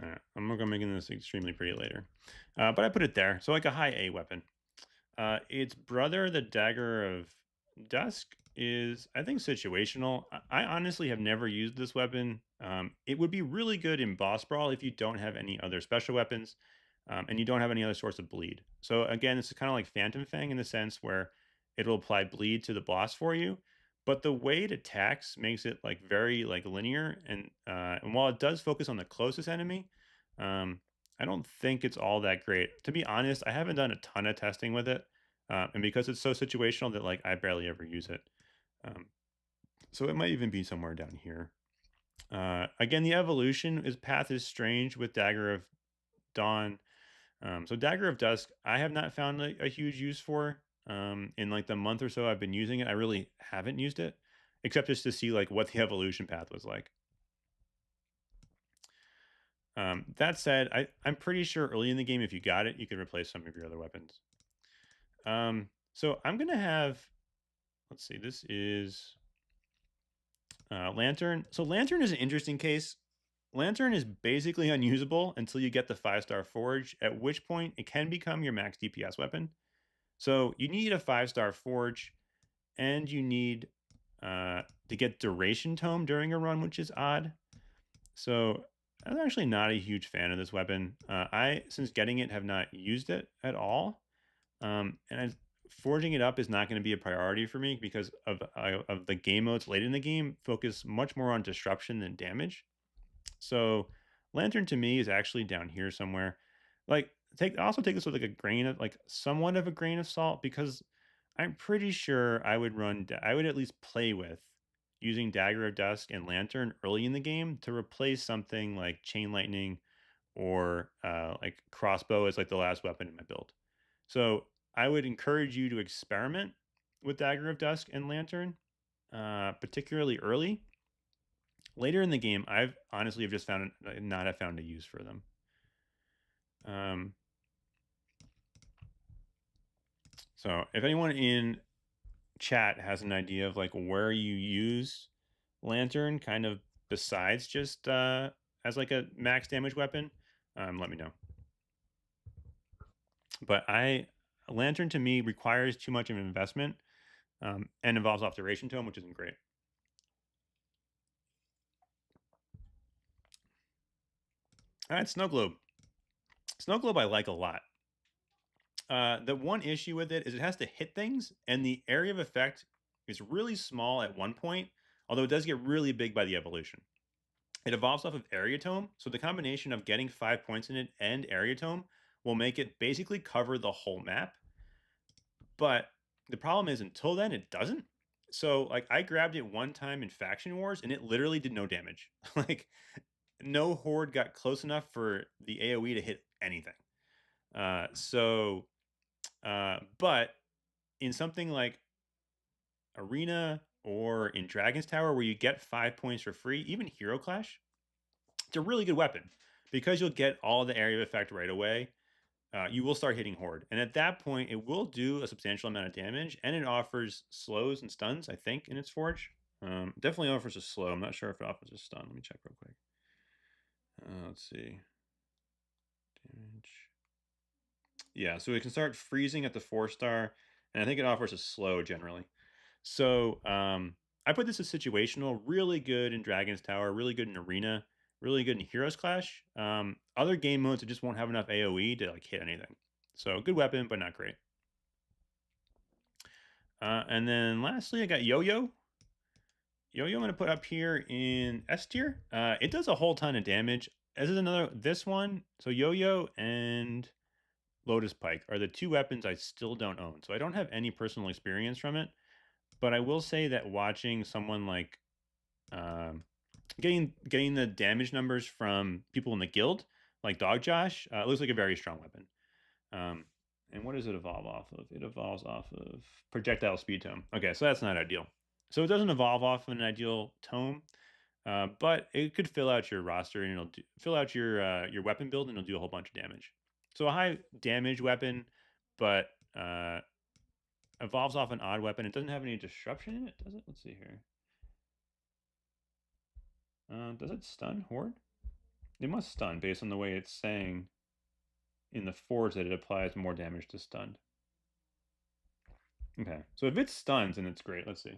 S1: All right, I'm not gonna make this extremely pretty later, but I put it there. So like a high A weapon. Its brother, the Dagger of Dusk, is, I think, situational. I honestly have never used this weapon. It would be really good in boss brawl if you don't have any other special weapons, and you don't have any other source of bleed. So again, this is kind of like Phantom Fang in the sense where it'll apply bleed to the boss for you. But the way it attacks makes it like very like linear, and while it does focus on the closest enemy, um, I don't think it's all that great. To be honest, I haven't done a ton of testing with it, and because it's so situational that like I barely ever use it. Um, so it might even be somewhere down here. Again, the evolution is path is strange with Dagger of Dawn. So Dagger of Dusk, I have not found a huge use for. In like the month or so I've been using it, I really haven't used it, except just to see like what the evolution path was like. That said, I'm pretty sure early in the game, if you got it, you could replace some of your other weapons. So I'm going to have, let's see, this is Lantern. So Lantern is an interesting case. Lantern is basically unusable until you get the 5-star Forge, at which point it can become your max DPS weapon. So you need a 5-star Forge, and you need to get Duration Tome during a run, which is odd. So I'm actually not a huge fan of this weapon. Since getting it, have not used it at all. Forging it up is not going to be a priority for me because of the game modes late in the game focus much more on disruption than damage. So Lantern to me is actually down here somewhere. Like also take this with like a grain of like somewhat of a grain of salt, because I'm pretty sure I would at least play with using Dagger of Dusk and Lantern early in the game to replace something like Chain Lightning or like Crossbow as like the last weapon in my build. So I would encourage you to experiment with Dagger of Dusk and Lantern, particularly early. Later in the game, I've honestly have just not have found a use for them. So if anyone in chat has an idea of like where you use Lantern, kind of besides just as like a max damage weapon, let me know. But Lantern to me requires too much of an investment, and involves Observation Tome, which isn't great. All right, Snow Globe. Snow Globe I like a lot. The one issue with it is it has to hit things, and the area of effect is really small at one point, although it does get really big by the evolution. It evolves off of Area Tome, so the combination of getting 5 points in it and Area Tome will make it basically cover the whole map. But the problem is until then, it doesn't. So like I grabbed it one time in Faction Wars, and it literally did no damage. Like no horde got close enough for the AoE to hit anything. But in something like Arena or in Dragon's Tower, where you get 5 points for free, even Hero Clash, it's a really good weapon because you'll get all the area of effect right away. You will start hitting Horde, and at that point, it will do a substantial amount of damage, and it offers slows and stuns, I think, in its Forge. Definitely offers a slow. I'm not sure if it offers a stun. Let me check real quick. Let's see. Damage. Yeah, so it can start freezing at the 4-star, and I think it offers a slow generally. So I put this as situational, really good in Dragon's Tower, really good in Arena, really good in Heroes Clash. Other game modes, it just won't have enough AoE to like hit anything. So good weapon, but not great. And then lastly, I got Yo-Yo. Yo-Yo I'm going to put up here in S tier. It does a whole ton of damage. This one. So Yo-Yo and Lotus Pike are the two weapons I still don't own. So I don't have any personal experience from it. But I will say that watching someone like getting the damage numbers from people in the guild, like Dog Josh, it looks like a very strong weapon. And what does it evolve off of? It evolves off of Projectile Speed Tome. Okay, so that's not ideal. So it doesn't evolve off of an ideal tome, but it could fill out your roster and it'll fill out your weapon build and it'll do a whole bunch of damage. So a high damage weapon, but evolves off an odd weapon. It doesn't have any disruption in it, does it? Let's see here. Does it stun Horde? It must stun based on the way it's saying in the forge that it applies more damage to stunned. Okay, so if it stuns, then it's great. Let's see.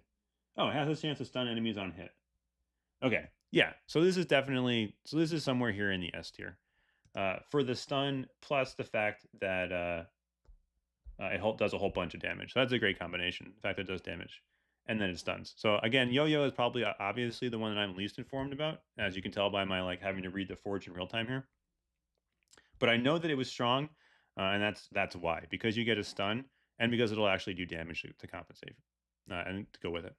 S1: Oh, it has a chance to stun enemies on hit. Okay, yeah. So this is somewhere here in the S tier. For the stun plus the fact that it does a whole bunch of damage. So that's a great combination. The fact that it does damage and then it stuns. So again, Yo-Yo is probably obviously the one that I'm least informed about, as you can tell by my having to read the forge in real time here. But I know that it was strong, and that's why, because you get a stun and because it'll actually do damage to compensate and to go with it.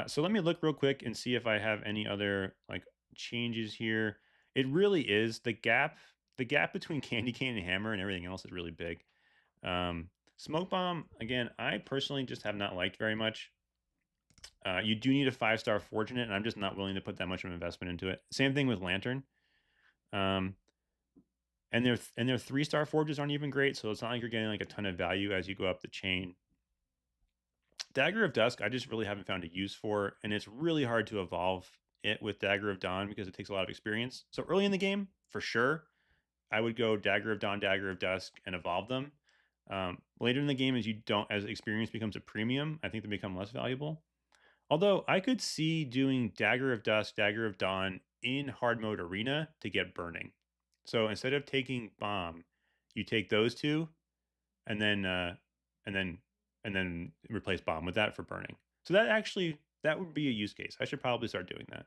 S1: So let me look real quick and see if I have any other like changes here. It really is the gap between Candy Cane and Hammer and everything else is really big. Smoke Bomb, again, I personally just have not liked very much. You do need a 5-star forge in it, and I'm just not willing to put that much of an investment into it. Same thing with Lantern. And their 3-star forges aren't even great, so it's not like you're getting like a ton of value as you go up the chain. Dagger of Dusk, I just really haven't found a use for, and it's really hard to evolve it with Dagger of Dawn because it takes a lot of experience. So early in the game, for sure, I would go Dagger of Dawn, Dagger of Dusk, and evolve them. Later in the game, as experience becomes a premium, I think they become less valuable. Although I could see doing Dagger of Dusk, Dagger of Dawn in hard mode arena to get burning. So instead of taking bomb, you take those two, and then replace bomb with that for burning. So that would be a use case. I should probably start doing that.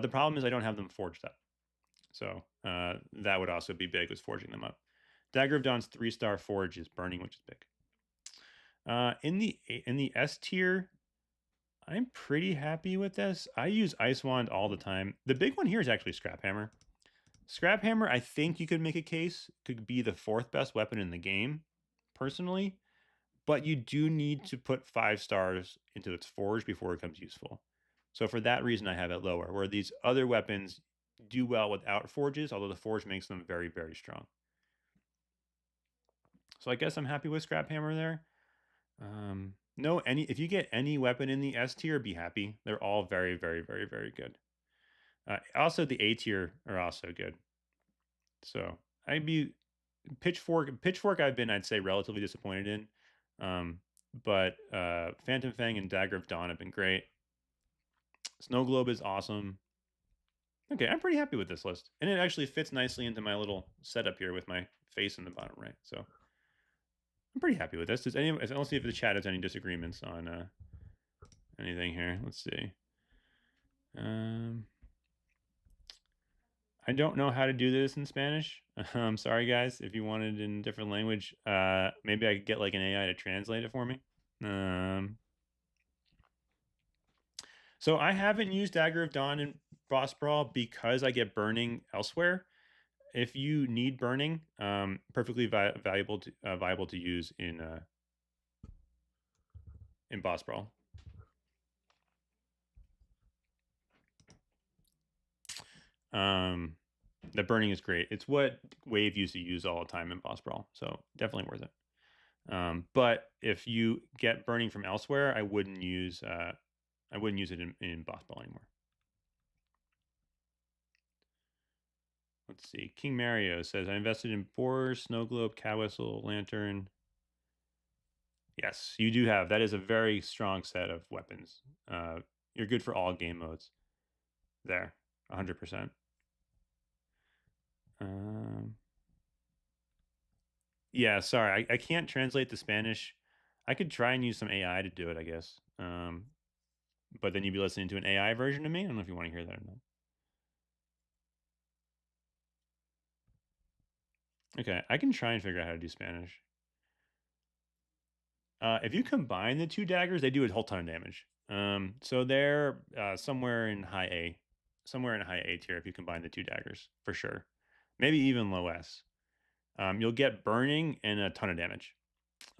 S1: The problem is I don't have them forged up, so that would also be big, was forging them up. Dagger of Dawn's 3-star forge is burning, which is big. In the S tier, I'm pretty happy with this. I use Ice Wand all the time. The big one here is actually Scrap Hammer. Scrap Hammer, I think you could make a case, could be the 4th best weapon in the game, personally. But you do need to put 5 stars into its forge before it becomes useful. So for that reason, I have it lower, where these other weapons do well without forges, although the forge makes them very, very strong. So I guess I'm happy with Scrap Hammer there. If you get any weapon in the S tier, be happy. They're all very, very, very, very good. Also, the A tier are also good. So I'd be Pitchfork. I'd say relatively disappointed in. But Phantom Fang and Dagger of Dawn have been great. Snow Globe is awesome. Okay, I'm pretty happy with this list, and it actually fits nicely into my little setup here with my face in the bottom right. So I'm pretty happy with this. Let's see if the chat has any disagreements on anything here. Let's see. I don't know how to do this in Spanish. I'm sorry, guys. If you wanted in a different language, maybe I could get like an AI to translate it for me. So I haven't used Dagger of Dawn in Boss Brawl because I get burning elsewhere. If you need burning, perfectly viable to use in Boss Brawl. The burning is great. It's what Wave used to use all the time in Boss Brawl, so definitely worth it. But if you get burning from elsewhere, I wouldn't use it in Boss Brawl anymore. Let's see. King Mario says, I invested in Boar, Snow Globe, Cow Whistle, Lantern. Yes, you do have. That is a very strong set of weapons. You're good for all game modes. There, 100%. Yeah, sorry. I can't translate the Spanish. I could try and use some AI to do it, I guess. but then you'd be listening to an AI version of me. I don't know if you want to hear that or not. Okay, I can try and figure out how to do Spanish. If you combine the two daggers, they do a whole ton of damage. So they're somewhere in high A tier if you combine the two daggers for sure. Maybe even low S. You'll get burning and a ton of damage.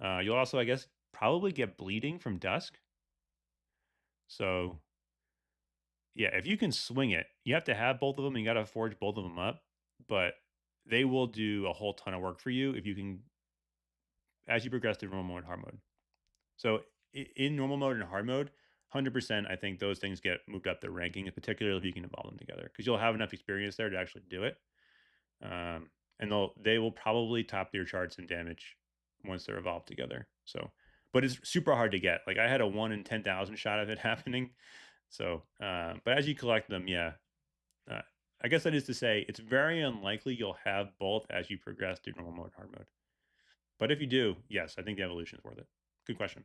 S1: You'll also, I guess, probably get bleeding from Dusk. So yeah, if you can swing it, you have to have both of them. And you got to forge both of them up, but they will do a whole ton of work for you if you can, as you progress through normal mode and hard mode. So in normal mode and hard mode, 100%, I think those things get moved up the ranking, particularly if you can evolve them together, because you'll have enough experience there to actually do it. And they will probably top your charts in damage once they're evolved together. So, but it's super hard to get. Like I had a 1 in 10,000 shot of it happening. So, but as you collect them, yeah, I guess that is to say, it's very unlikely you'll have both as you progress through normal mode, hard mode. But if you do, yes, I think the evolution is worth it. Good question.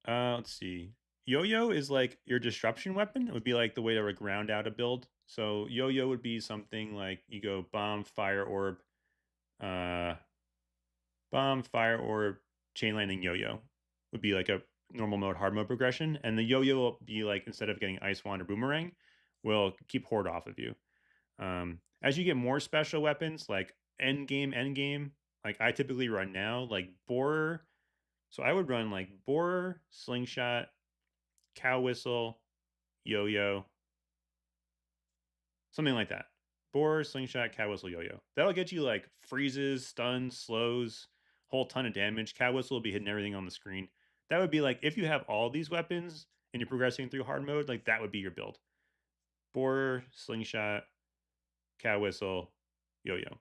S1: Let's see. Yo-yo is like your disruption weapon. It would be like the way to like round out a build. So yo-yo would be something like you go bomb, fire orb, uh, bomb, fire orb, chain lightning, yo-yo would be like a normal mode, hard mode progression. And the yo-yo will be like instead of getting ice wand or boomerang, will keep horde off of you. As you get more special weapons, like end game, like I typically run now, like borer. So I would run like borer, slingshot, cow whistle, yo-yo, something like that. Borer, slingshot, cow whistle, yo-yo. That'll get you like freezes, stuns, slows, whole ton of damage. Cow whistle will be hitting everything on the screen. That would be like if you have all these weapons and you're progressing through hard mode, like that would be your build. Borer, slingshot, cow whistle, yo-yo.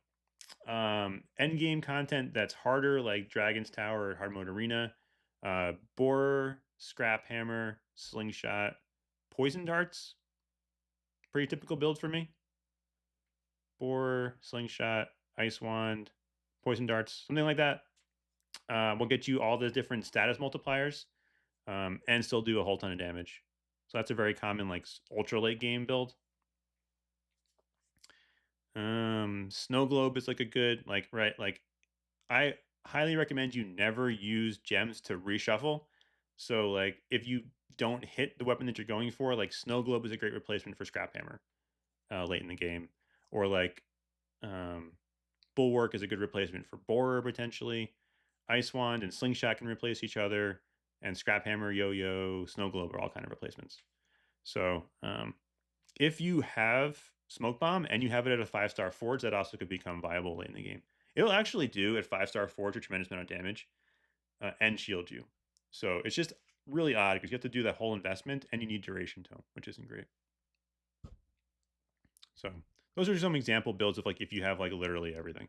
S1: End game content that's harder, like Dragon's Tower or Hard Mode Arena. Borer, Scrap Hammer, Slingshot, Poison Darts. Pretty typical build for me. Borer, Slingshot, Ice Wand, Poison Darts, something like that. Will get you all the different status multipliers and still do a whole ton of damage. So that's a very common like ultra late game build. Snow Globe is like a good like I highly recommend you never use gems to reshuffle. So like if you don't hit the weapon that you're going for, like Snow Globe is a great replacement for Scrap Hammer late in the game, or like um, Bulwark is a good replacement for Borer potentially. Ice Wand and Slingshot can replace each other, and Scrap Hammer, Yo-Yo, Snow Globe are all kind of replacements. So if you have Smoke Bomb and you have it at a 5-star forge, that also could become viable late in the game. It'll actually do at 5-star forge a tremendous amount of damage and shield you. So it's just really odd because you have to do that whole investment and you need duration tome, which isn't great. So those are some example builds of like if you have like literally everything.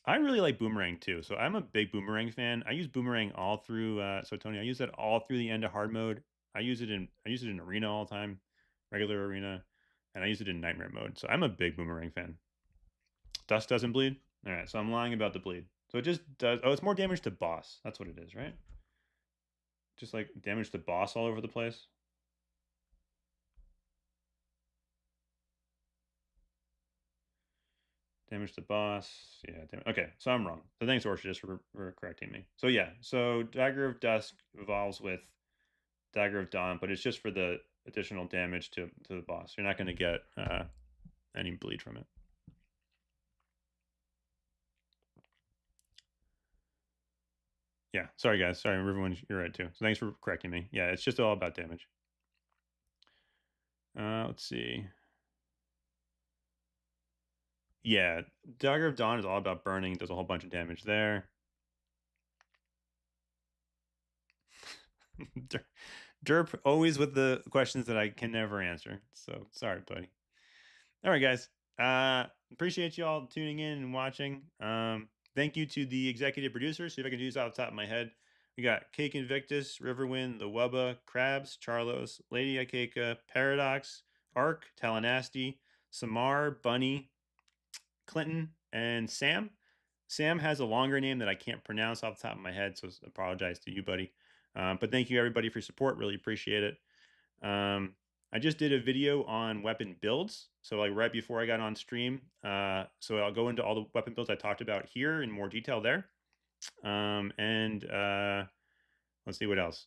S1: I really like Boomerang too. So I'm a big Boomerang fan. I use Boomerang all through so Tony, I use that all through the end of hard mode. I use it in arena all the time, regular arena, and I use it in nightmare mode. So I'm a big Boomerang fan. Dust doesn't bleed? All right, so I'm lying about the bleed. So it just does it's more damage to boss. That's what it is, right? Just like damage to boss all over the place. Damage to boss. Yeah. Okay. So I'm wrong. So thanks, Orchid, for correcting me. So yeah. So Dagger of Dusk evolves with Dagger of Dawn, but it's just for the additional damage to the boss. You're not going to get any bleed from it. Yeah. Sorry, guys. Sorry, Riverwind. You're right too. So thanks for correcting me. Yeah, it's just all about damage. Let's see. Yeah, Dagger of Dawn is all about burning. Does a whole bunch of damage there. Derp always with the questions that I can never answer. So sorry, buddy. All right, guys. Appreciate you all tuning in and watching. Thank you to the executive producers. See if I can do this off the top of my head. We got Cake Invictus, Riverwind, TheWuba, Krabs, Charlos, Lady Ikaika, Paradox, Arc, TallaNasty, Cemar, Bunny, Clinton, and Sam. Sam has a longer name that I can't pronounce off the top of my head, so I apologize to you, buddy. But thank you, everybody, for your support. Really appreciate it. I just did a video on weapon builds, so like right before I got on stream. So I'll go into all the weapon builds I talked about here in more detail there. Let's see what else.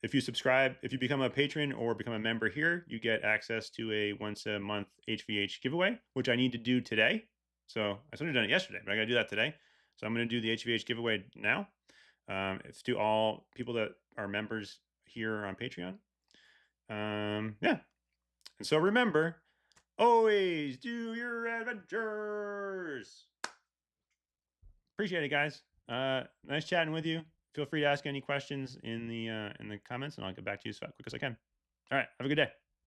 S1: If you subscribe, if you become a patron or become a member here, you get access to a once a month HVH giveaway, which I need to do today. So I should have done it yesterday, but I got to do that today. So I'm going to do the HVH giveaway now. It's to all people that are members here on Patreon. Yeah. And so remember, always do your adventures. Appreciate it, guys. Nice chatting with you. Feel free to ask any questions in the comments, and I'll get back to you as quick as I can. All right. Have a good day.